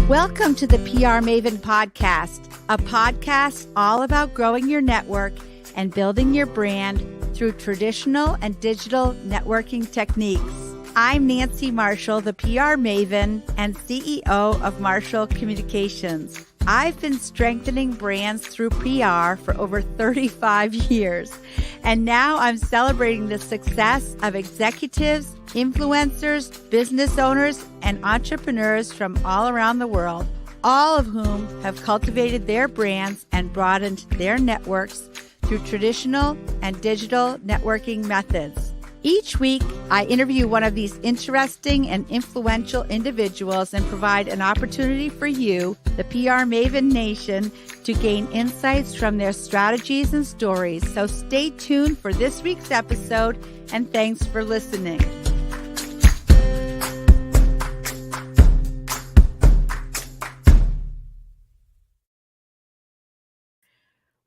Welcome to the PR Maven Podcast, a podcast all about growing your network and building your brand through traditional and digital networking techniques. I'm Nancy Marshall, the PR Maven and CEO of Marshall Communications. I've been strengthening brands through PR for over 35 years, and now I'm celebrating the success of executives, influencers, business owners, and entrepreneurs from all around the world, all of whom have cultivated their brands and broadened their networks through traditional and digital networking methods. Each week, I interview one of these interesting and influential individuals and provide an opportunity for you, the PR Maven Nation, to gain insights from their strategies and stories. So stay tuned for this week's episode, and thanks for listening.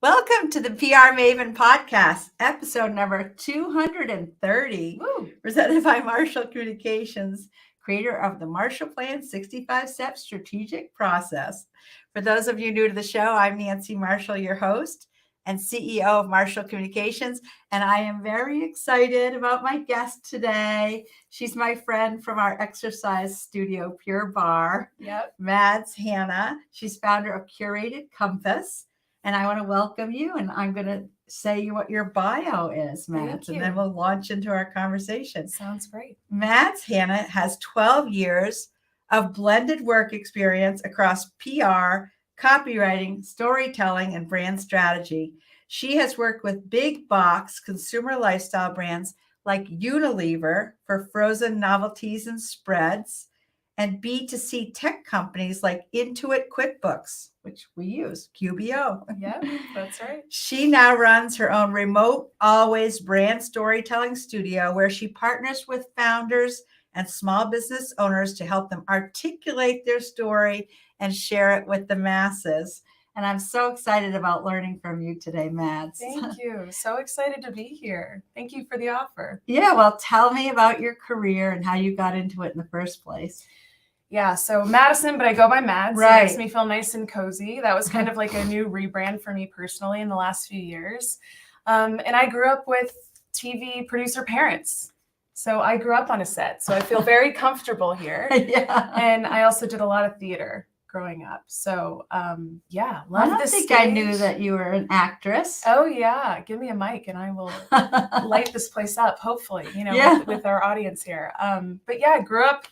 Welcome to the PR Maven Podcast, episode number 230, presented by Marshall Communications, creator of the Marshall Plan 65-Step Strategic Process. For those of you new to the show, I'm Nancy Marshall, your host and CEO of Marshall Communications, and I am very excited about my guest today. She's my friend from our exercise studio, Pure Barre, Mads Hanna. She's founder of Curated Compass. And I want to welcome you, and I'm going to say what your bio is, Mads, and then we'll launch into our conversation. Sounds great. Mads Hanna has 12 years of blended work experience across PR, copywriting, storytelling, and brand strategy. She has worked with big box consumer lifestyle brands like Unilever for frozen novelties and spreads, and B2C tech companies like Intuit QuickBooks, which we use, QBO. Yeah, that's right. She now runs her own remote, always brand storytelling studio where she partners with founders and small business owners to help them articulate their story and share it with the masses. And I'm so excited about learning from you today, Mads. Thank you. So excited to be here. Thank you for the offer. Yeah, well, tell me about your career and how you got into it in the first place. Yeah, so Madison, but I go by Mads. Right. It makes me feel nice and cozy. That was kind of like a new rebrand for me personally in the last few years. And I grew up with TV producer parents. So I grew up on a set. So I feel very comfortable here. Yeah. And I also did a lot of theater growing up. So yeah, love I don't this think stage. I knew that you were an actress. Oh yeah, give me a mic and I will light this place up, hopefully, with our audience here. But yeah, I grew up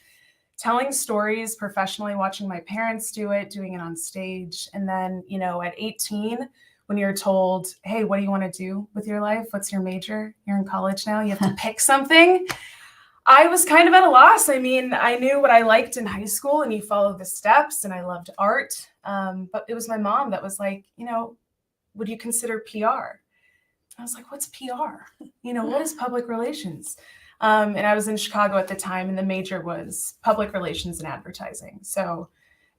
telling stories professionally, watching my parents do it, doing it on stage. And then, at 18, when you're told, hey, what do you want to do with your life? What's your major? You're in college now. You have to pick something. I was kind of at a loss. I mean, I knew what I liked in high school and you follow the steps and I loved art. But it was my mom that was like, would you consider PR? I was like, what's PR? What is public relations? And I was in Chicago at the time, and the major was public relations and advertising. So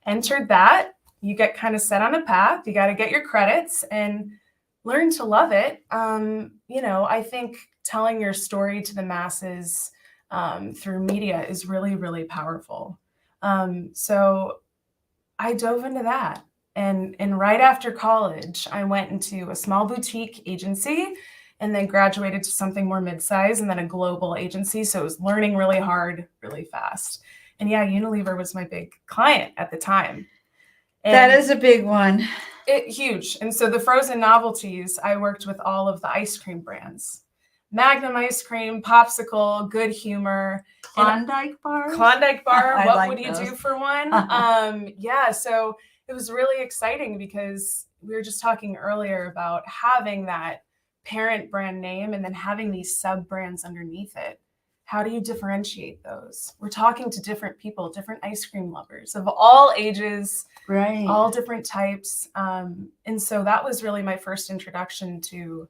entered that. You get kind of set on a path. You got to get your credits and learn to love it. I think telling your story to the masses through media is really, really powerful. So I dove into that. And right after college, I went into a small boutique agency and then graduated to something more mid-size and then a global agency. So it was learning really hard, really fast. And yeah, Unilever was my big client at the time. And that is a big one. Huge. And so the frozen novelties, I worked with all of the ice cream brands. Magnum ice cream, Popsicle, Good Humor. Klondike bar? Klondike bar. What like would you those. do for one? Yeah, so it was really exciting because we were just talking earlier about having that parent brand name and then having these sub brands underneath it. How do you differentiate those? We're talking to different people, different ice cream lovers of all ages, right? All different types. And so that was really my first introduction to,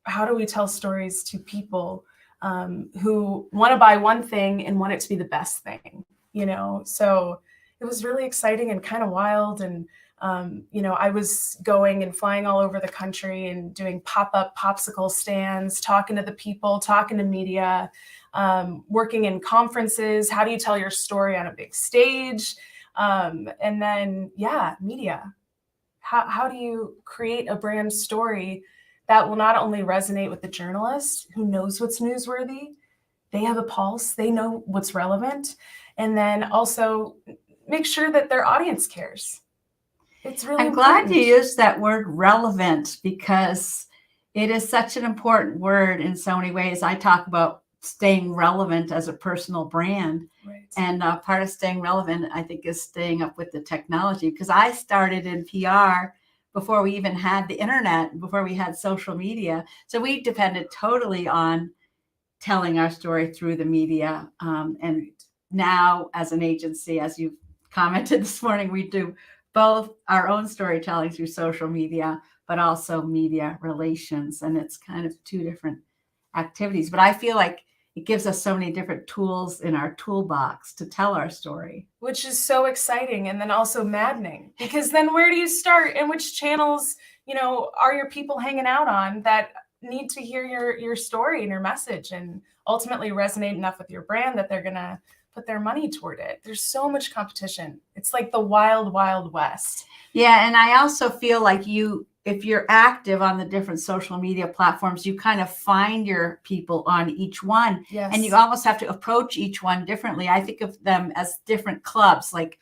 how do we tell stories to people who want to buy one thing and want it to be the best thing, So it was really exciting and kind of wild. And I was going and flying all over the country and doing pop-up popsicle stands, talking to the people, talking to media, working in conferences. How do you tell your story on a big stage? And then, media. How do you create a brand story that will not only resonate with the journalist who knows what's newsworthy, they have a pulse, they know what's relevant, and then also make sure that their audience cares. It's really important. Glad you used that word relevant, because it is such an important word in so many ways. I talk about staying relevant as a personal brand. Right. And part of staying relevant, I think, is staying up with the technology, because I started in PR before we even had the internet, before we had social media. So we depended totally on telling our story through the media. And now as an agency, as you've commented this morning, we do both our own storytelling through social media, but also media relations. And it's kind of two different activities. But I feel like it gives us so many different tools in our toolbox to tell our story. Which is so exciting, and then also maddening, because then where do you start, and which channels, are your people hanging out on that need to hear your story and your message and ultimately resonate enough with your brand that they're going to put their money toward it. There's so much competition. It's like the wild, wild west. Yeah. And I also feel like if you're active on the different social media platforms, you kind of find your people on each one. Yes. And you almost have to approach each one differently. I think of them as different clubs, like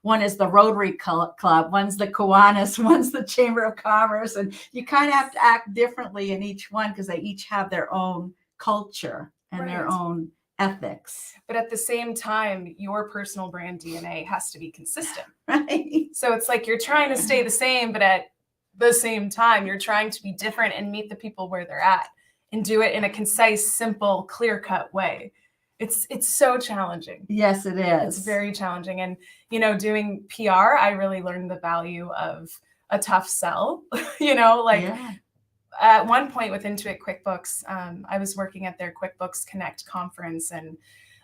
one is the Rotary Club, one's the Kiwanis, one's the Chamber of Commerce. And you kind of have to act differently in each one, because they each have their own culture and their own ethics. But at the same time, your personal brand DNA has to be consistent. Right. So it's like you're trying to stay the same, but at the same time, you're trying to be different and meet the people where they're at and do it in a concise, simple, clear-cut way. It's so challenging. Yes, it is. It's very challenging. And, doing PR, I really learned the value of a tough sell, At one point with Intuit QuickBooks, I was working at their QuickBooks Connect conference. And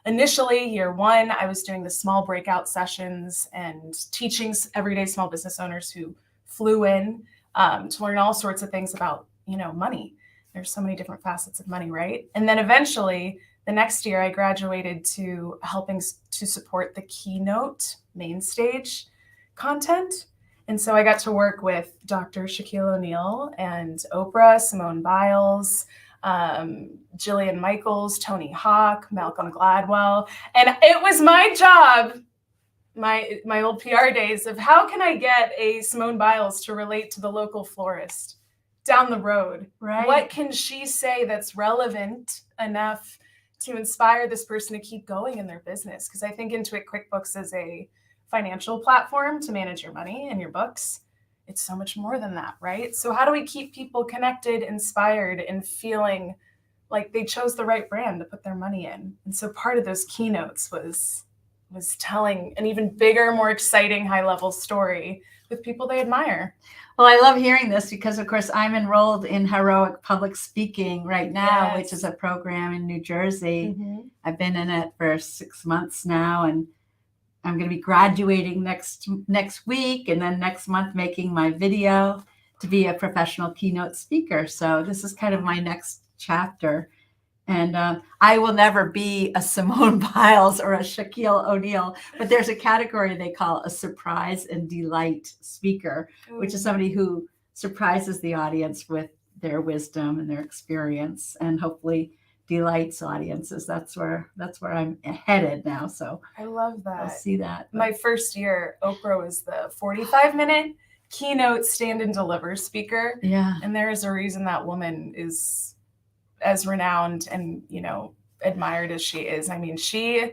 initially, year one, I was doing the small breakout sessions and teaching everyday small business owners who flew in to learn all sorts of things about, money. There's so many different facets of money, right? And then eventually, the next year, I graduated to helping to support the keynote main stage content. And so I got to work with Dr. Shaquille O'Neal and Oprah, Simone Biles, Jillian Michaels, Tony Hawk, Malcolm Gladwell. And it was my job, my old PR days, of how can I get a Simone Biles to relate to the local florist down the road? Right. What can she say that's relevant enough to inspire this person to keep going in their business? Because I think Intuit QuickBooks is a financial platform to manage your money and your books. It's so much more than that, right? So how do we keep people connected, inspired, and feeling like they chose the right brand to put their money in? And so part of those keynotes was telling an even bigger, more exciting, high-level story with people they admire. Well, I love hearing this because, of course, I'm enrolled in Heroic Public Speaking right now, which is a program in New Jersey. Mm-hmm. I've been in it for 6 months now, and I'm going to be graduating next week, and then next month making my video to be a professional keynote speaker. So this is kind of my next chapter. And I will never be a Simone Biles or a Shaquille O'Neal, but there's a category they call a surprise and delight speaker, which is somebody who surprises the audience with their wisdom and their experience, and hopefully delights audiences. That's where I'm headed now. So I love that. I'll see that. My first year, Oprah was the 45-minute keynote stand and deliver speaker. Yeah. And there is a reason that woman is as renowned and, admired as she is. I mean, she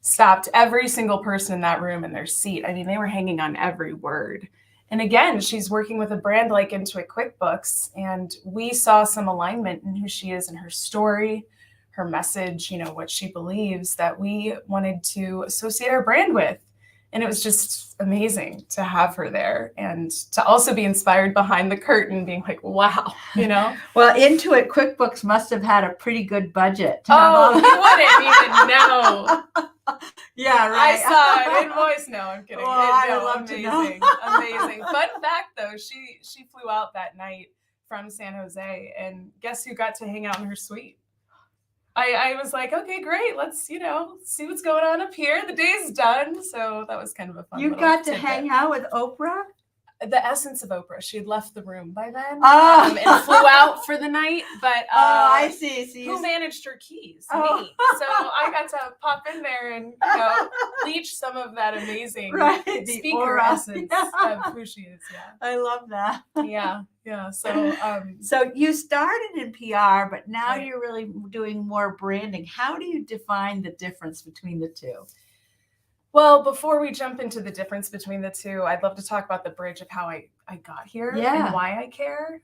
stopped every single person in that room in their seat. I mean, they were hanging on every word. And again, she's working with a brand like Intuit QuickBooks, and we saw some alignment in who she is and her story, her message, what she believes, that we wanted to associate our brand with. And it was just amazing to have her there and to also be inspired behind the curtain, being like, wow, Well, Intuit QuickBooks must have had a pretty good budget. Oh, you wouldn't even know. Yeah, right. I saw an invoice. No, I'm kidding. Well, I'd love to know. Amazing. Fun fact, though, she flew out that night from San Jose, and guess who got to hang out in her suite? I was like, okay, great. Let's, see what's going on up here. The day's done. So that was kind of a fun You got to hang out with Oprah? The essence of Oprah. She had left the room by then and flew out for the night. But I see. So who managed her keys? Me. So I got to pop in there and leech some of that amazing speaker essence of who she is. Yeah, I love that. Yeah. So so you started in PR, but now you're really doing more branding. How do you define the difference between the two? Well, before we jump into the difference between the two, I'd love to talk about the bridge of how I got here and why I care.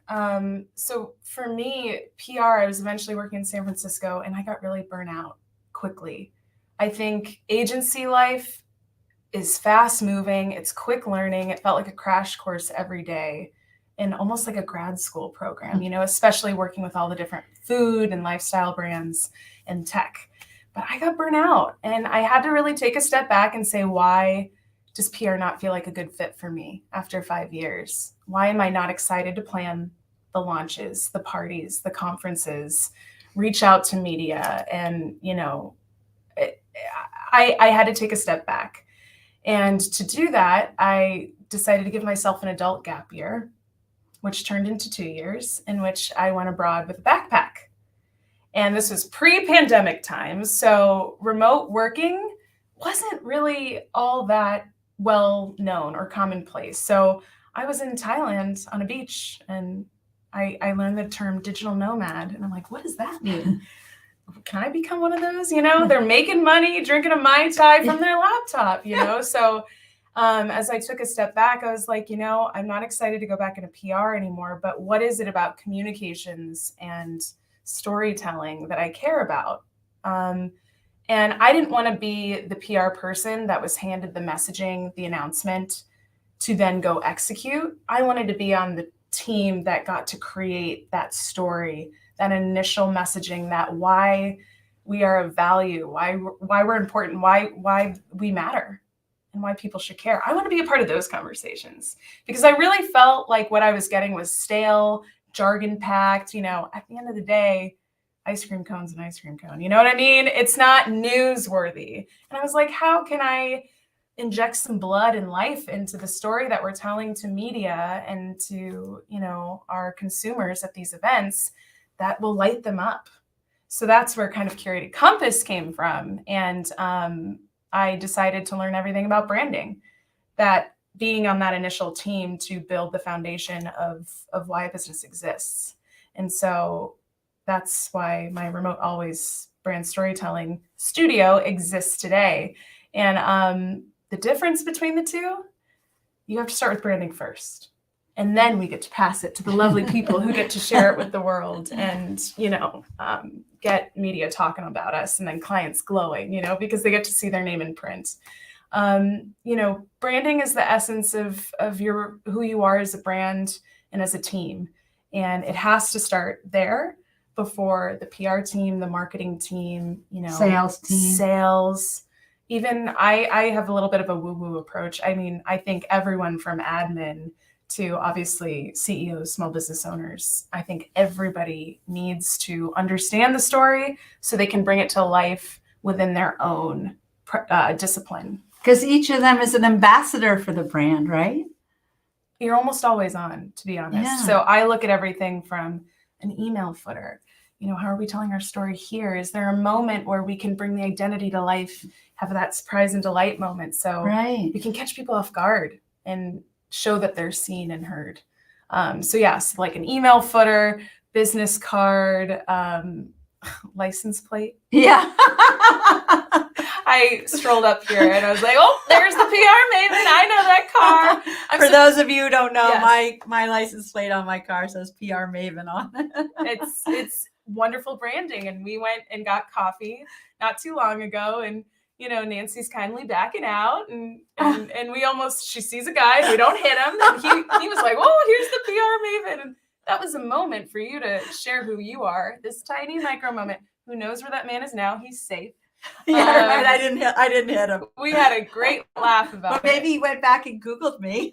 So for me, PR, I was eventually working in San Francisco and I got really burnt out quickly. I think agency life is fast moving. It's quick learning. It felt like a crash course every day and almost like a grad school program, especially working with all the different food and lifestyle brands and tech. But I got burnt out and I had to really take a step back and say, why does PR not feel like a good fit for me after 5 years? Why am I not excited to plan the launches, the parties, the conferences, reach out to media? And, I had to take a step back. And to do that, I decided to give myself an adult gap year, which turned into 2 years, in which I went abroad with a backpack. And this was pre-pandemic times, so remote working wasn't really all that well known or commonplace. So I was in Thailand on a beach, and I learned the term digital nomad, and I'm like, what does that mean? Can I become one of those? They're making money, drinking a Mai Tai from their laptop, So as I took a step back, I was like, I'm not excited to go back into PR anymore, but what is it about communications and storytelling that I care about? And I didn't want to be the PR person that was handed the messaging, the announcement to then go execute. I wanted to be on the team that got to create that story, that initial messaging, that why we are of value, why we're important, why we matter, and why people should care. I want to be a part of those conversations because I really felt like what I was getting was stale, jargon packed. At the end of the day, ice cream cone's an ice cream cone. You know what I mean? It's not newsworthy. And I was like, how can I inject some blood and life into the story that we're telling to media and to, our consumers at these events that will light them up? So that's where kind of Curated Compass came from. And I decided to learn everything about branding, that being on that initial team to build the foundation of why a business exists. And so that's why my Remote Always brand storytelling studio exists today. And the difference between the two, you have to start with branding first. And then we get to pass it to the lovely people who get to share it with the world and, get media talking about us and then clients glowing, because they get to see their name in print. Branding is the essence of who you are as a brand and as a team. And it has to start there before the PR team, the marketing team, sales team, sales. Even I have a little bit of a woo-woo approach. I mean, I think everyone from admin to obviously CEOs, small business owners, I think everybody needs to understand the story so they can bring it to life within their own discipline. Because each of them is an ambassador for the brand, right? You're almost always on, to be honest. Yeah. So I look at everything from an email footer. How are we telling our story here? Is there a moment where we can bring the identity to life, have that surprise and delight moment? So we can catch people off guard and show that they're seen and heard. So like an email footer, business card, license plate. Yeah. I strolled up here and I was like, oh, there's the PR Maven. I know that car. For those of you who don't know, my license plate on my car says PR Maven on it. It's wonderful branding. And we went and got coffee not too long ago. And, Nancy's kindly backing out and we she sees a guy and we don't hit him. And he was like, oh, here's the PR Maven. And that was a moment for you to share who you are, this tiny micro moment. Who knows where that man is now? He's safe. Yeah, right. I didn't hit him. We had a great laugh about it. Maybe he went back and Googled me.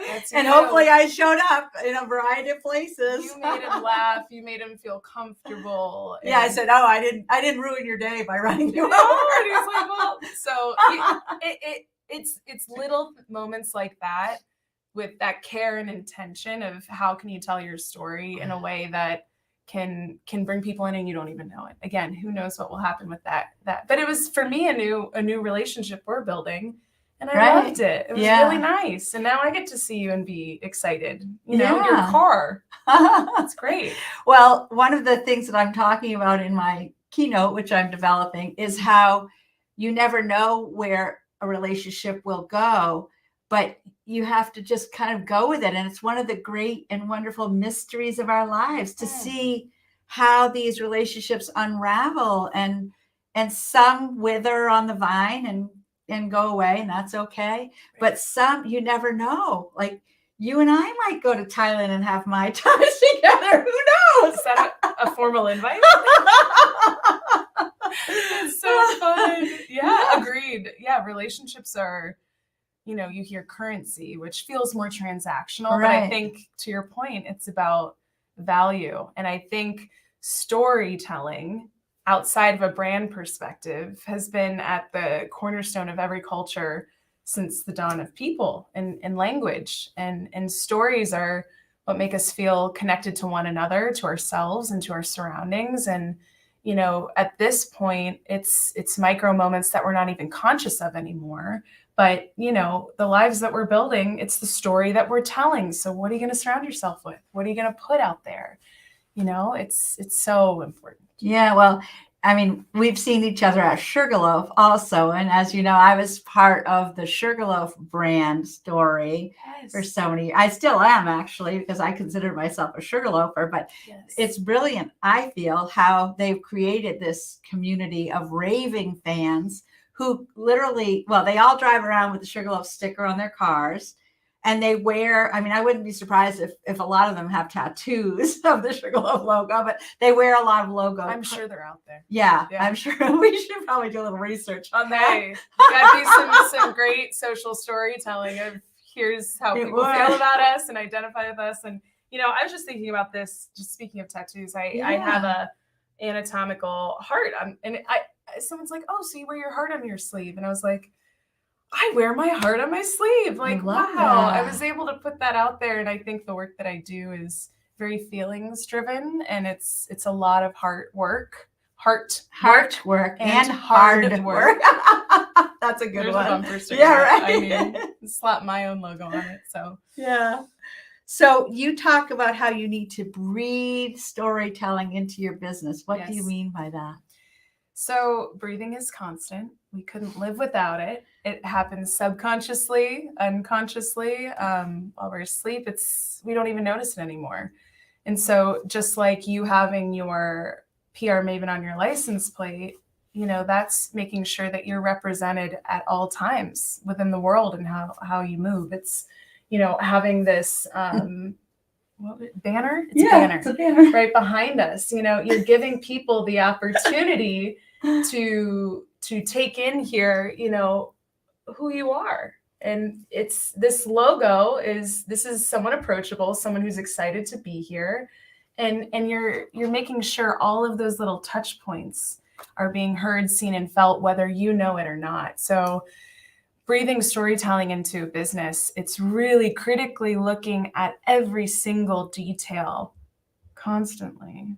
That's And you. hopefully I showed up in a variety of places. You made him laugh. You made him feel comfortable. Yeah, I said, "Oh, I didn't ruin your day by running you over." And he's like, well, so it's little moments like that with that care and intention of how can you tell your story in a way that can bring people in and you don't even know it. Again, who knows what will happen with that. But it was for me a new relationship we're building. And I loved it. It was really nice. And now I get to see you and be excited. You know, your car. That's great. Well, one of the things that I'm talking about in my keynote, which I'm developing, is how you never know where a relationship will go, but you have to just kind of go with it. And it's one of the great and wonderful mysteries of our lives to see how these relationships unravel, and some wither on the vine and go away, and that's okay. But some, you never know. Like you and I might go to Thailand and have Mai Tais together. Who knows? Is that a formal invite? It's so fun. Yeah, agreed. Yeah, relationships are, you hear currency, which feels more transactional. But I think to your point, it's about value. And I think storytelling outside of a brand perspective has been at the cornerstone of every culture since the dawn of people and language. And stories are what make us feel connected to one another, to ourselves, and to our surroundings. And, at this point, it's micro moments that we're not even conscious of anymore. But, the lives that we're building, it's the story that we're telling. So what are you going to surround yourself with? What are you going to put out there? It's so important. Yeah, well, I mean, we've seen each other at Sugarloaf also. And as you know, I was part of the Sugarloaf brand story for so many. I still am, actually, because I consider myself a Sugarloafer. But it's brilliant, I feel, how they've created this community of raving fans who literally, well, they all drive around with the Sugarloaf sticker on their cars. And they wear, I mean, I wouldn't be surprised if a lot of them have tattoos of the Sugarloaf logo, but they wear a lot of logos. I'm sure they're out there. Yeah, I'm sure we should probably do a little research on that. Hey, that'd be some great social storytelling of here's how people feel about us and identify with us. And, I was just thinking about this, just speaking of tattoos, I have a anatomical heart. Someone's like, oh, so you wear your heart on your sleeve. And I was like, I wear my heart on my sleeve. Like, wow, I was able to put that out there. And I think the work that I do is very feelings driven. And it's a lot of heart work and hard work. That's a good There's one. A bumper sticker. Yeah, right. I mean, slap my own logo on it. So, yeah. So you talk about how you need to breathe storytelling into your business. What do you mean by that? So breathing is constant. We couldn't live without it. It happens subconsciously, unconsciously, while we're asleep. We don't even notice it anymore. And so just like you having your PR Maven on your license plate, that's making sure that you're represented at all times within the world and how you move. It's, having this banner. It's a banner right behind us. You're giving people the opportunity to take in here, who you are. And it's this logo this is someone approachable, someone who's excited to be here. And you're making sure all of those little touch points are being heard, seen, and felt, whether you know it or not. So breathing storytelling into a business, it's really critically looking at every single detail constantly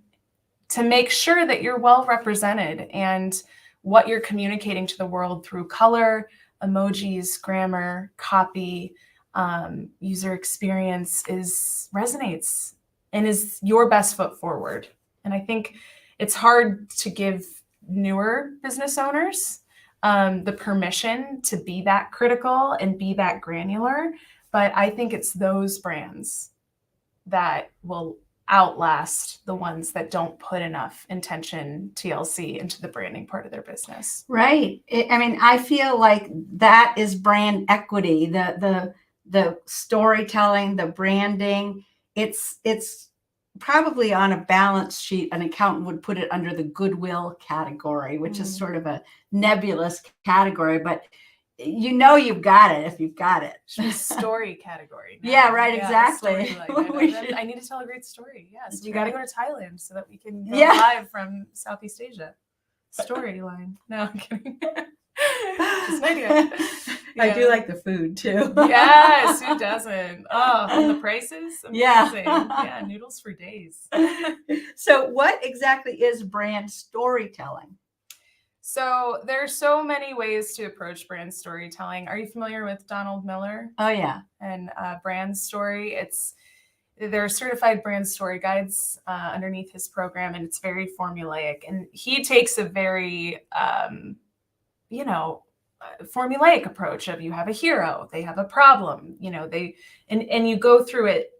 to make sure that you're well represented and what you're communicating to the world through color, emojis, grammar, copy, user experience resonates and is your best foot forward. And I think it's hard to give newer business owners the permission to be that critical and be that granular. But I think it's those brands that will outlast the ones that don't put enough intention, TLC, into the branding part of their business. Right. I feel like that is brand equity, the storytelling, the branding. It's probably on a balance sheet, an accountant would put it under the goodwill category, which is sort of a nebulous category, but you've got it if you've got it. Story category. Now. Yeah, right, exactly. I need to tell a great story. Yes, That's we got to right. go to Thailand so that we can go Yeah. live from Southeast Asia. Storyline. No, I'm kidding. Just an idea. I do like the food too. Yes, who doesn't? Oh, and the prices? Amazing. Yeah. Noodles for days. So what exactly is brand storytelling? So there are so many ways to approach brand storytelling. Are you familiar with Donald Miller Oh, yeah. and Brand Story? There are certified brand story guides underneath his program, and it's very formulaic. And he takes a very, formulaic approach of you have a hero, they have a problem, and you go through it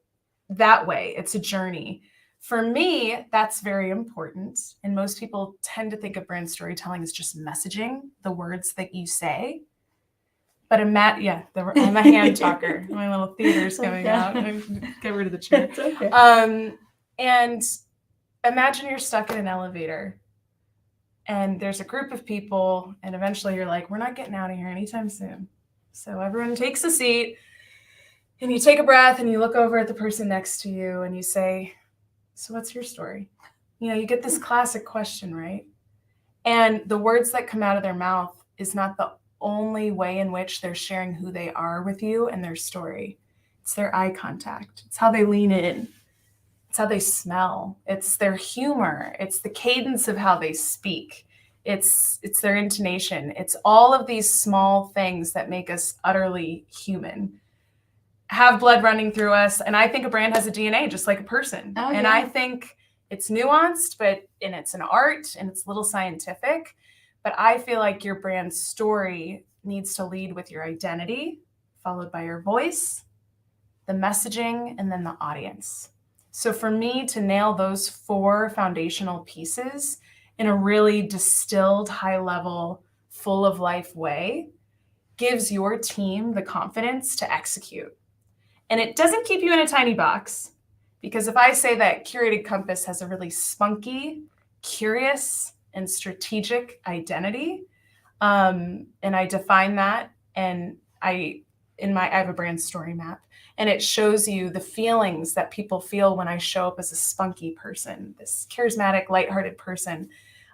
that way. It's a journey. For me, that's very important. And most people tend to think of brand storytelling as just messaging, the words that you say. But I'm a hand talker. My little theater's coming out. Get rid of the chair. It's okay. And imagine you're stuck in an elevator and there's a group of people, and eventually you're like, we're not getting out of here anytime soon. So everyone takes a seat and you take a breath and you look over at the person next to you and you say, so what's your story? You get this classic question, right? And the words that come out of their mouth is not the only way in which they're sharing who they are with you and their story. It's their eye contact. It's how they lean in. It's how they smell. It's their humor. It's the cadence of how they speak. It's their intonation. It's all of these small things that make us utterly human, have blood running through us. And I think a brand has a DNA just like a person. Oh, and yeah. I think it's nuanced, and it's an art, and it's a little scientific. But I feel like your brand story needs to lead with your identity, followed by your voice, the messaging, and then the audience. So for me to nail those 4 foundational pieces in a really distilled, high-level, full-of-life way gives your team the confidence to execute. And it doesn't keep you in a tiny box, because if I say that Curated Compass has a really spunky, curious, and strategic identity, and I define that, and I have a brand story map, and it shows you the feelings that people feel when I show up as a spunky person, this charismatic, lighthearted person.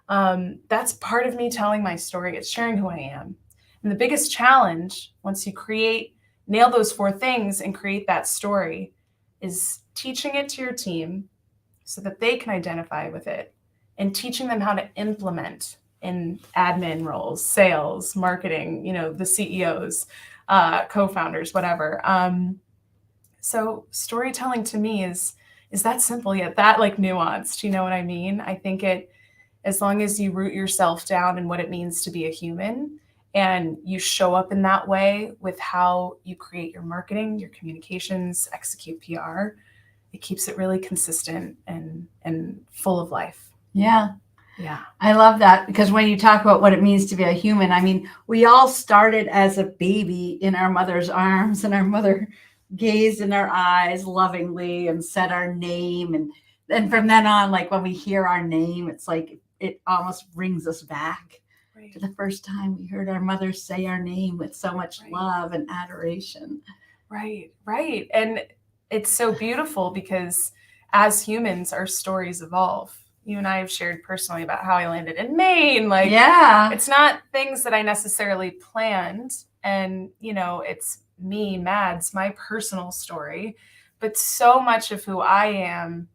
That's part of me telling my story. It's sharing who I am. And the biggest challenge, once you nail those 4 things and create that story, is teaching it to your team so that they can identify with it, and teaching them how to implement in admin roles, sales, marketing, the CEOs, co-founders, whatever. So storytelling to me is that simple, yet that nuanced, you know what I mean? I think as long as you root yourself down in what it means to be a human, and you show up in that way with how you create your marketing, your communications, execute PR, it keeps it really consistent and full of life. Yeah. Yeah. I love that, because when you talk about what it means to be a human, I mean, we all started as a baby in our mother's arms, and our mother gazed in our eyes lovingly and said our name. And then from then on, when we hear our name, it's like it almost brings us back to the first time we heard our mother say our name with so much love and adoration. Right. And it's so beautiful, because as humans, our stories evolve. You and I have shared personally about how I landed in Maine. It's not things that I necessarily planned. And, it's me, Mads, my personal story. But so much of who I am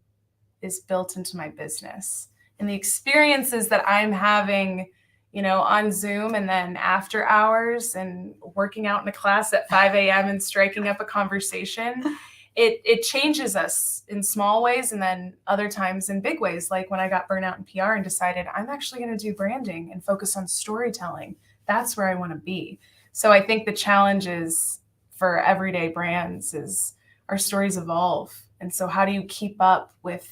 is built into my business. And the experiences that I'm having, on Zoom, and then after hours, and working out in a class at 5 a.m. and striking up a conversation, it changes us in small ways, and then other times in big ways, like when I got burnt out in PR and decided I'm actually going to do branding and focus on storytelling. That's where I want to be. So I think the challenge is for everyday brands is our stories evolve. And so how do you keep up with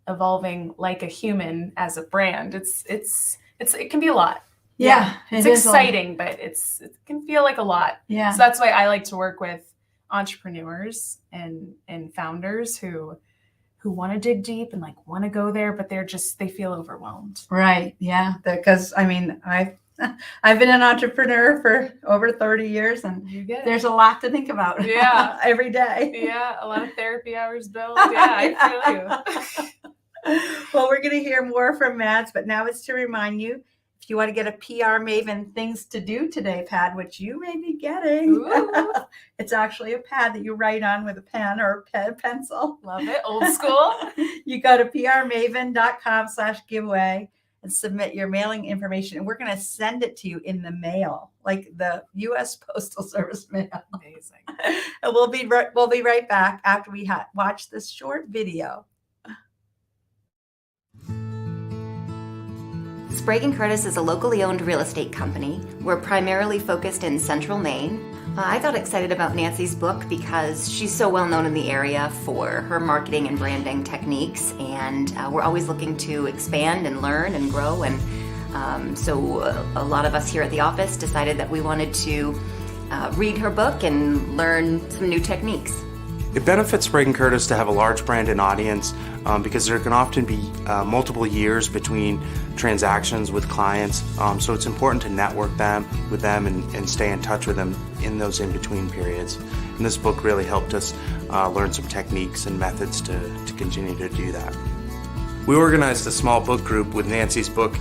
evolving like a human as a brand? It can be a lot. Yeah. It's exciting, but it can feel like a lot. Yeah. So that's why I like to work with entrepreneurs and founders who want to dig deep and want to go there, but they feel overwhelmed. Right. Yeah. Because I I've been an entrepreneur for over 30 years, and there's a lot to think about every day. Yeah, a lot of therapy hours, Bill. Yeah, I feel you. Well, we're going to hear more from Mads, but now it's to remind you, if you want to get a PR Maven things to do today pad, which you may be getting, it's actually a pad that you write on with a pen or a pencil. Love it. Old school. You go to prmaven.com/giveaway and submit your mailing information. And we're going to send it to you in the mail, like the U.S. Postal Service mail. Amazing. And we'll be right back after we watch this short video. Sprague & Curtis is a locally owned real estate company. We're primarily focused in central Maine. I got excited about Nancy's book because she's so well known in the area for her marketing and branding techniques, and we're always looking to expand and learn and grow, and so a lot of us here at the office decided that we wanted to read her book and learn some new techniques. It benefits Sprague & Curtis to have a large brand and audience because there can often be multiple years between transactions with clients. So it's important to network with them and stay in touch with them in those in-between periods. And this book really helped us learn some techniques and methods to continue to do that. We organized a small book group with Nancy's book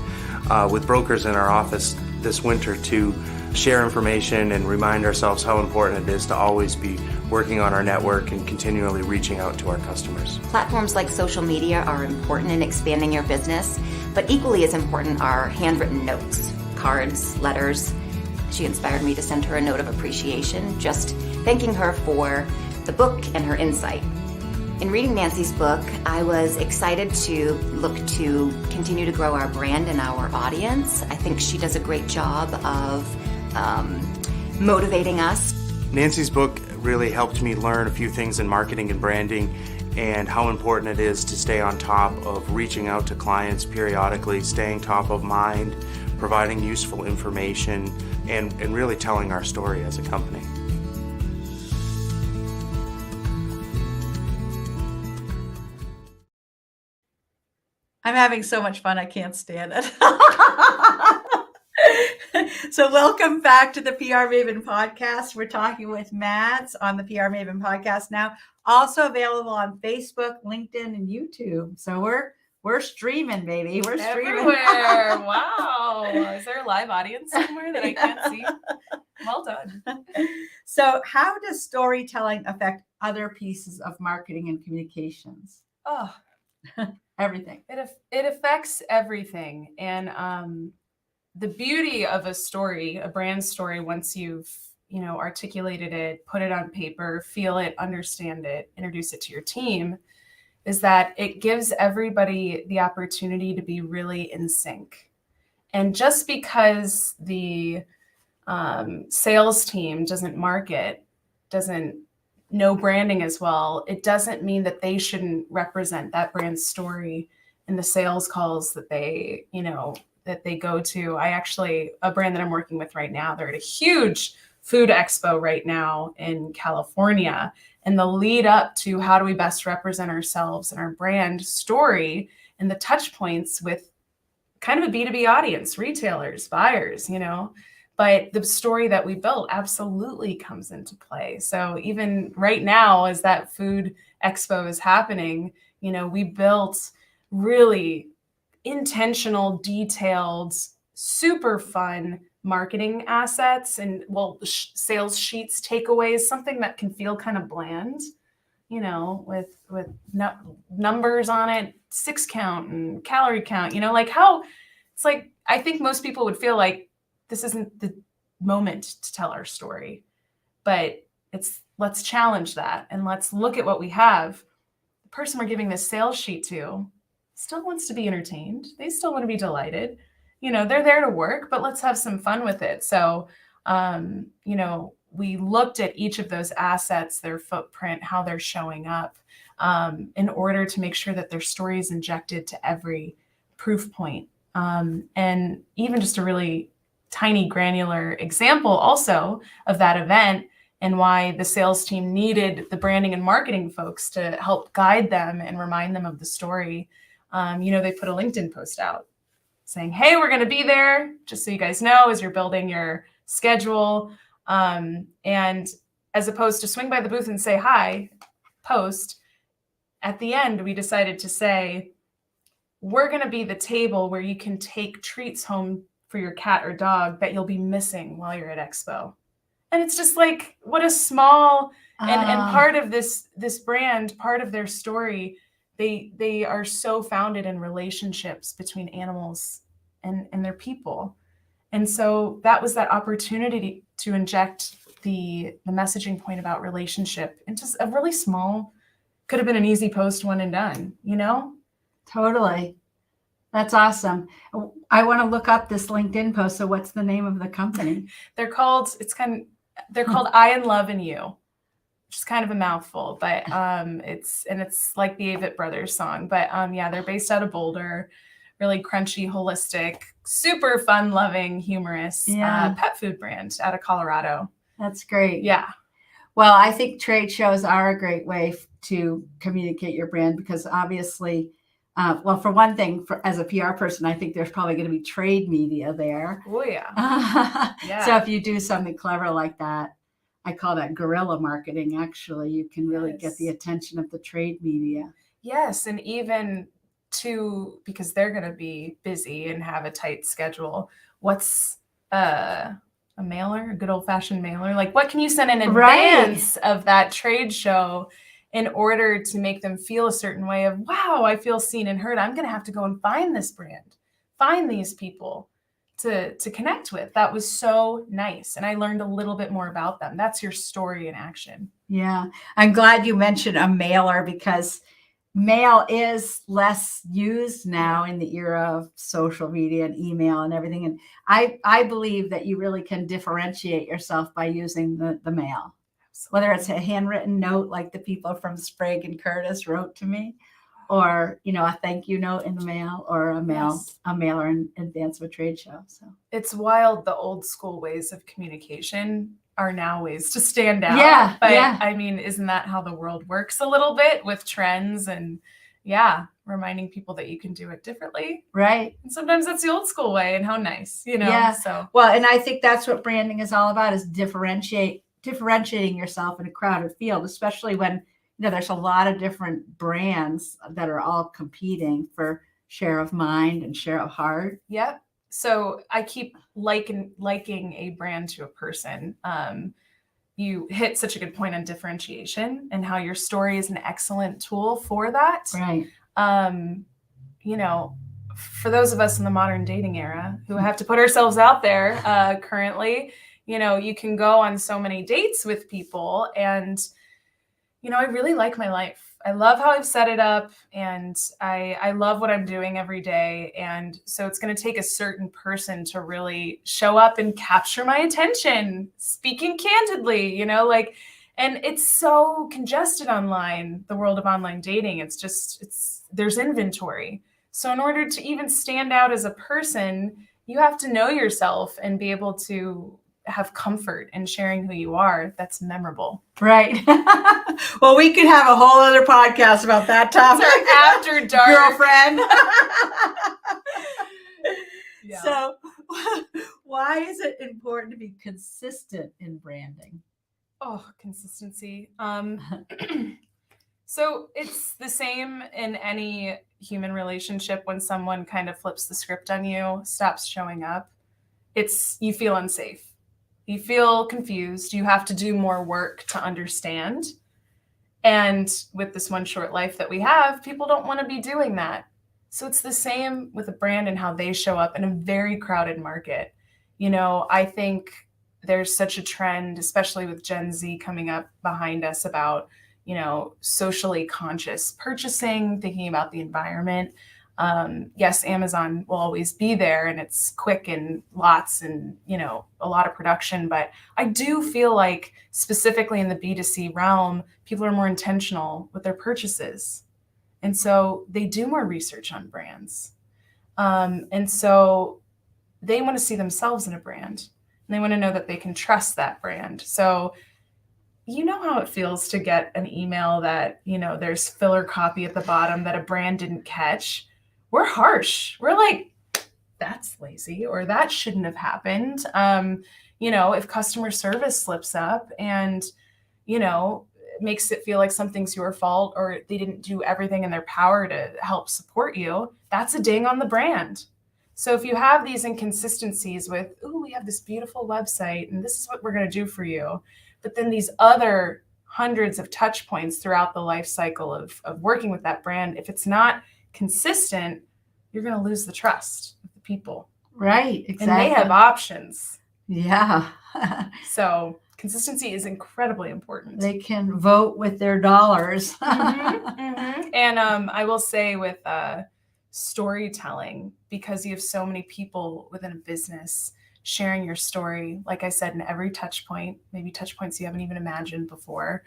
with brokers in our office this winter to share information and remind ourselves how important it is to always be working on our network and continually reaching out to our customers. Platforms like social media are important in expanding your business, but equally as important are handwritten notes, cards, letters. She inspired me to send her a note of appreciation, just thanking her for the book and her insight. In reading Nancy's book, I was excited to look to continue to grow our brand and our audience. I think she does a great job of motivating us. Nancy's book really helped me learn a few things in marketing and branding and how important it is to stay on top of reaching out to clients periodically, staying top of mind, providing useful information, and really telling our story as a company. I'm having so much fun, I can't stand it. So welcome back to the PR Maven Podcast. We're talking with Mads on the PR Maven Podcast now. Also available on Facebook, LinkedIn, and YouTube. So we're streaming, baby. We're streaming everywhere. Wow. Is there a live audience somewhere that I can't see? Well done. So how does storytelling affect other pieces of marketing and communications? Oh, everything. It affects everything. And the beauty of a story, a brand story, once you've articulated it, put it on paper, feel it, understand it, introduce it to your team, is that it gives everybody the opportunity to be really in sync. And just because the sales team doesn't market, doesn't know branding as well, it doesn't mean that they shouldn't represent that brand story in the sales calls that they go to. A brand that I'm working with right now, they're at a huge food expo right now in California. And the lead up to how do we best represent ourselves and our brand story and the touch points with kind of a B2B audience, retailers, buyers, but the story that we built absolutely comes into play. So even right now, as that food expo is happening, we built really intentional, detailed, super fun marketing assets and sales sheets, takeaways, something that can feel kind of bland, with numbers on it, 6 count and calorie count, how it's like, I think most people would feel like this isn't the moment to tell our story, but let's challenge that. And let's look at what we have. The person we're giving this sales sheet to still wants to be entertained. They still want to be delighted. They're there to work, but let's have some fun with it. So, we looked at each of those assets, their footprint, how they're showing up, in order to make sure that their story is injected to every proof point. And even just a really tiny granular example also of that event and why the sales team needed the branding and marketing folks to help guide them and remind them of the story. They put a LinkedIn post out saying, hey, we're going to be there, just so you guys know, as you're building your schedule. And as opposed to swing by the booth and say hi, post, at the end, we decided to say, we're going to be the table where you can take treats home for your cat or dog that you'll be missing while you're at Expo. And it's just like, what a small, and part of this brand, part of their story, they are so founded in relationships between animals and their people. And so that was that opportunity to inject the messaging point about relationship into a really small, could have been an easy post, one and done, you know? Totally. That's awesome. I want to look up this LinkedIn post. So what's the name of the company? They're called I and Love and You, which is kind of a mouthful, but it's like the Avett Brothers song. But yeah, they're based out of Boulder, really crunchy, holistic, super fun loving, humorous pet food brand out of Colorado. That's great. Yeah. Well, I think trade shows are a great way to communicate your brand because obviously, well, for one thing, as a PR person, I think there's probably going to be trade media there. Oh, yeah. Yeah. So if you do something clever like that, I call that guerrilla marketing, actually, you can really get the attention of the trade media. Yes. And even because they're going to be busy and have a tight schedule, what's a mailer, a good old fashioned mailer? Like what can you send in advance of that trade show in order to make them feel a certain way of, wow, I feel seen and heard. I'm going to have to go and find this brand, find these people to connect with. That was so nice. And I learned a little bit more about them. That's your story in action. Yeah. I'm glad you mentioned a mailer because mail is less used now in the era of social media and email and everything. And I believe that you really can differentiate yourself by using the mail, whether it's a handwritten note like the people from Sprague and Curtis wrote to me, or, a thank you note in the mail, or a mailer in advance of a trade show. So it's wild. The old school ways of communication are now ways to stand out. Yeah. But I mean, isn't that how the world works a little bit with trends and reminding people that you can do it differently. Right. And sometimes that's the old school way, and how nice, Yeah. So, well, and I think that's what branding is all about, is differentiating yourself in a crowded field, especially when, there's a lot of different brands that are all competing for share of mind and share of heart. Yep. So I keep liking a brand to a person. You hit such a good point on differentiation and how your story is an excellent tool for that. Right. For those of us in the modern dating era who have to put ourselves out there currently, you can go on so many dates with people, and, I really like my life. I love how I've set it up, and I love what I'm doing every day. And so it's going to take a certain person to really show up and capture my attention, speaking candidly, and it's so congested online, the world of online dating. There's inventory. So in order to even stand out as a person, you have to know yourself and be able to have comfort in sharing who you are. That's memorable. Right. Well, we could have a whole other podcast about that topic. After dark. Girlfriend. Yeah. So why is it important to be consistent in branding? Oh, consistency. So it's the same in any human relationship. When someone kind of flips the script on you, stops showing up, you feel unsafe. You feel confused. You have to do more work to understand. And with this one short life that we have, people don't want to be doing that. So it's the same with a brand and how they show up in a very crowded market. I think there's such a trend, especially with Gen Z coming up behind us, about, socially conscious purchasing, thinking about the environment. Yes, Amazon will always be there, and it's quick and lots and, a lot of production. But I do feel like specifically in the B2C realm, people are more intentional with their purchases. And so they do more research on brands. And so they want to see themselves in a brand, and they want to know that they can trust that brand. So how it feels to get an email that, there's filler copy at the bottom that a brand didn't catch. We're harsh. We're like, that's lazy, or that shouldn't have happened. If customer service slips up and, it makes it feel like something's your fault, or they didn't do everything in their power to help support you, that's a ding on the brand. So if you have these inconsistencies with, we have this beautiful website and this is what we're going to do for you, but then these other hundreds of touch points throughout the life cycle of working with that brand, if it's not consistent, you're going to lose the trust of the people. Right, exactly. And they have options. Yeah. So consistency is incredibly important. They can vote with their dollars. And I will say with storytelling, because you have so many people within a business sharing your story, like I said, in every touch point, maybe touch points you haven't even imagined before,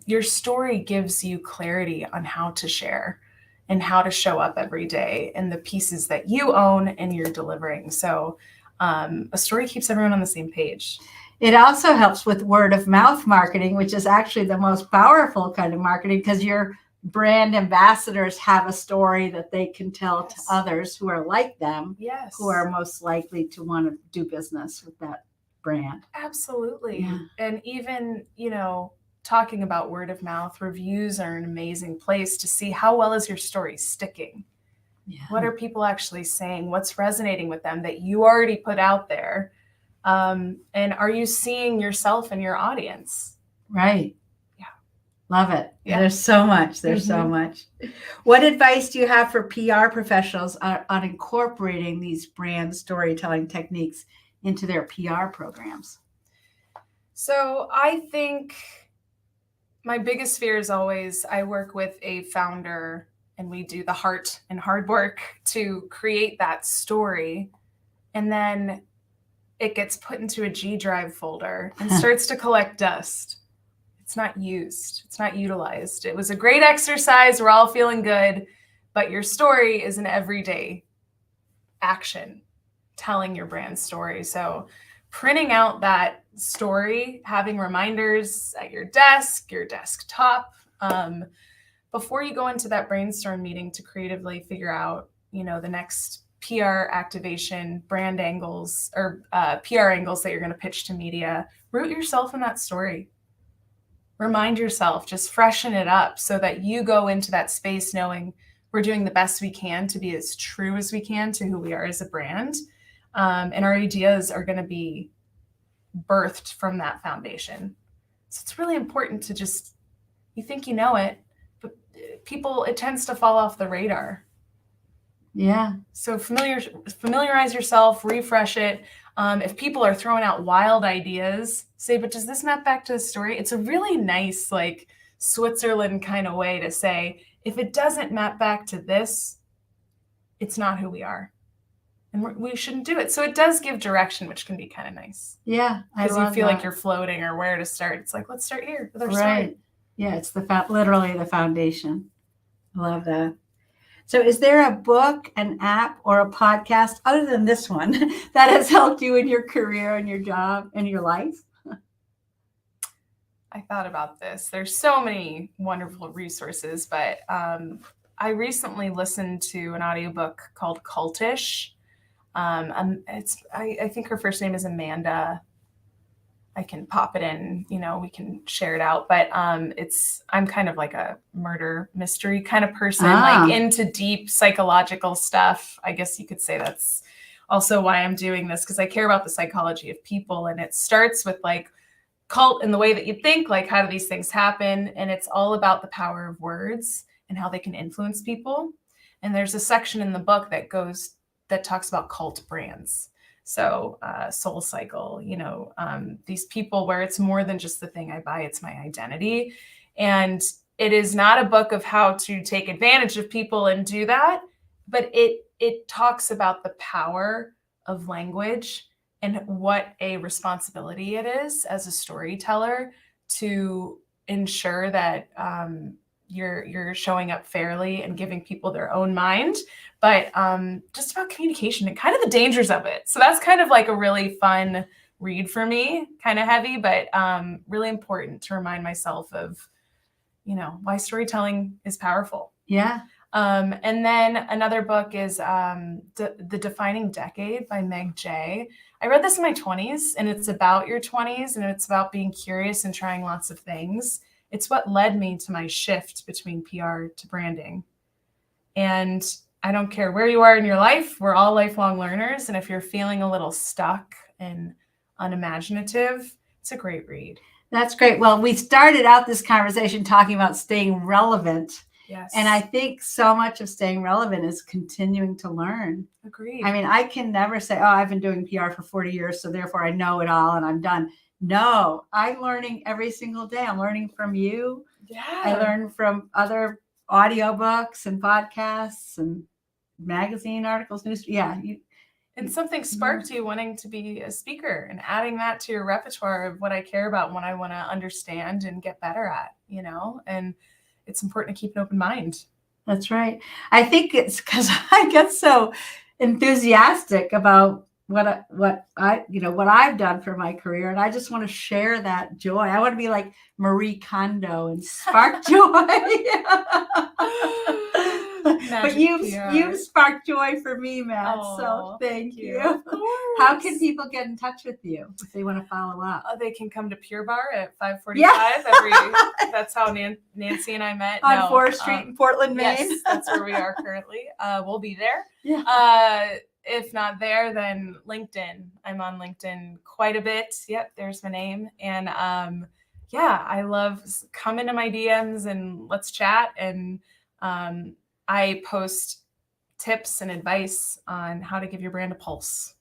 your story gives you clarity on how to share and how to show up every day and the pieces that you own and you're delivering. So a story keeps everyone on the same page. It also helps with word of mouth marketing, which is actually the most powerful kind of marketing, because your brand ambassadors have a story that they can tell to others who are like them, who are most likely to want to do business with that brand. Absolutely. Yeah. And even, talking about word of mouth, reviews are an amazing place to see how well is your story sticking. Yeah. What are people actually saying? What's resonating with them that you already put out there? And are you seeing yourself in your audience? Right. Yeah. Love it. Yeah. There's so much. There's so much. What advice do you have for PR professionals on incorporating these brand storytelling techniques into their PR programs? So I think my biggest fear is always, I work with a founder and we do the heart and hard work to create that story. And then it gets put into a G Drive folder and starts to collect dust. It's not used. It's not utilized. It was a great exercise. We're all feeling good, but your story is an everyday action, telling your brand story. So printing out that story, having reminders at your desk, your desktop, before you go into that brainstorm meeting to creatively figure out, the next PR activation, brand angles, or PR angles that you're going to pitch to media, root yourself in that story. Remind yourself, just freshen it up so that you go into that space knowing we're doing the best we can to be as true as we can to who we are as a brand. And our ideas are going to be birthed from that foundation. So it's really important to just, you think you know it, but it tends to fall off the radar. Yeah. So familiarize yourself, refresh it. If people are throwing out wild ideas, say, but does this map back to the story? It's a really nice, like Switzerland kind of way to say, if it doesn't map back to this, it's not who we are. And we shouldn't do it. So it does give direction, which can be kind of nice. Yeah. Because you feel like you're floating or where to start. It's like, let's start here with our story. Yeah. It's literally the foundation. I love that. So is there a book, an app, or a podcast other than this one that has helped you in your career and your job and your life? I thought about this. There's so many wonderful resources, but I recently listened to an audiobook called Cultish. I think her first name is Amanda. I can pop it in, we can share it out, but I'm kind of like a murder mystery kind of person, like into deep psychological stuff. I guess you could say that's also why I'm doing this, because I care about the psychology of people. And it starts with like cult in the way that you think, like how do these things happen? And it's all about the power of words and how they can influence people. And there's a section in the book that talks about cult brands. So Soul Cycle, these people where it's more than just the thing I buy, it's my identity. And it is not a book of how to take advantage of people and do that, but it talks about the power of language and what a responsibility it is as a storyteller to ensure that you're showing up fairly and giving people their own mind, but just about communication and kind of the dangers of it. So that's kind of like a really fun read for me, kind of heavy, but really important to remind myself of, why storytelling is powerful. Yeah. And then another book is The Defining Decade by Meg Jay. I read this in my 20s, and it's about your 20s, and it's about being curious and trying lots of things. It's what led me to my shift between PR to branding. And I don't care where you are in your life, we're all lifelong learners. And if you're feeling a little stuck and unimaginative, it's a great read. That's great. Well, we started out this conversation talking about staying relevant. Yes. And I think so much of staying relevant is continuing to learn. Agreed. I mean, I can never say, oh, I've been doing PR for 40 years, so therefore I know it all and I'm done. No, I'm learning every single day. I'm learning from you. Yeah. I learn from other audiobooks and podcasts and magazine articles, news. Yeah. And something sparked you wanting to be a speaker and adding that to your repertoire of what I care about and what I want to understand and get better at, and it's important to keep an open mind. That's right. I think it's because I get so enthusiastic about what I've done for my career, and I just want to share that joy. I want to be like Marie Kondo and spark joy. But you've sparked joy for me, Matt. So thank you. How can people get in touch with you if they want to follow up? They can come to Pure Bar at 5:45 that's how Nancy and I met. On 4th Street in Portland, Maine. Yes, that's where we are currently. We'll be there. Yeah. If not there, then LinkedIn. I'm on LinkedIn quite a bit. Yep, there's my name. And I love come into my DMs and let's chat. And I post tips and advice on how to give your brand a pulse,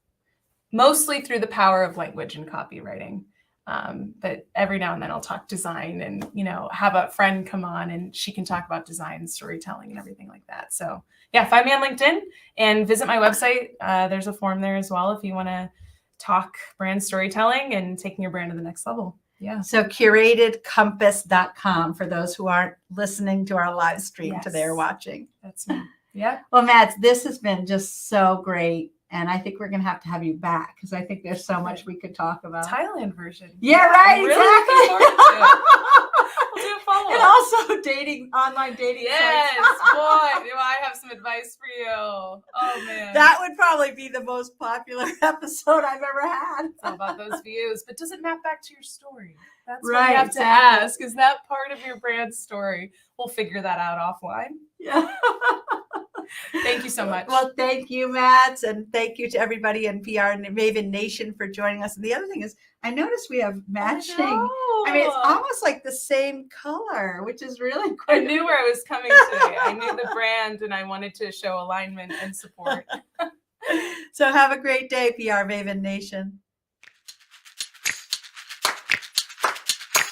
mostly through the power of language and copywriting. But every now and then I'll talk design and, have a friend come on and she can talk about design, storytelling, and everything like that. So find me on LinkedIn and visit my website. There's a form there as well if you want to talk brand storytelling and taking your brand to the next level. Yeah. So curatedcompass.com for those who aren't listening to our live stream Yes. today or watching. That's me. Yeah. Well, Mads, this has been just so great. And I think we're going to have you back because I think there's so much we could talk about. Thailand version. Yeah, right. I'm really looking forward to it. We'll do a follow-up. And also online dating Yes, sites. boy, do I have some advice for you. Oh, man. That would probably be the most popular episode I've ever had. It's all about those views. But does it map back to your story? That's what Right, we have exactly. to ask. Is that part of your brand story? We'll figure that out offline. Yeah. Thank you so much. Well, thank you, Mads, and thank you to everybody in PR Maven Nation for joining us. And the other thing is, I noticed we have matching. I mean, it's almost like the same color, which is really cool. I knew where I was coming today. I knew the brand, and I wanted to show alignment and support. So have a great day, PR Maven Nation.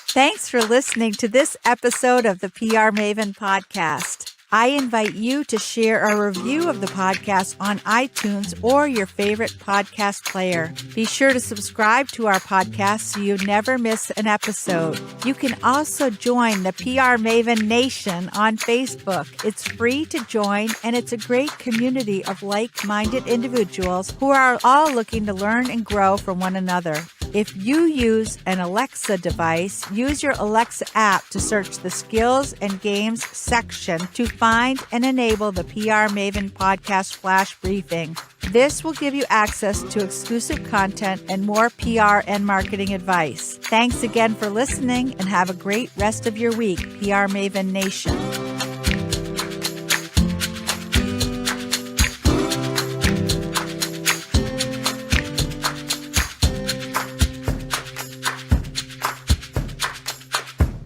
Thanks for listening to this episode of the PR Maven Podcast. I invite you to share a review of the podcast on iTunes or your favorite podcast player. Be sure to subscribe to our podcast so you never miss an episode. You can also join the PR Maven Nation on Facebook. It's free to join, and it's a great community of like-minded individuals who are all looking to learn and grow from one another. If you use an Alexa device, use your Alexa app to search the skills and games section to find and enable the PR Maven Podcast Flash Briefing. This will give you access to exclusive content and more PR and marketing advice. Thanks again for listening and have a great rest of your week, PR Maven Nation.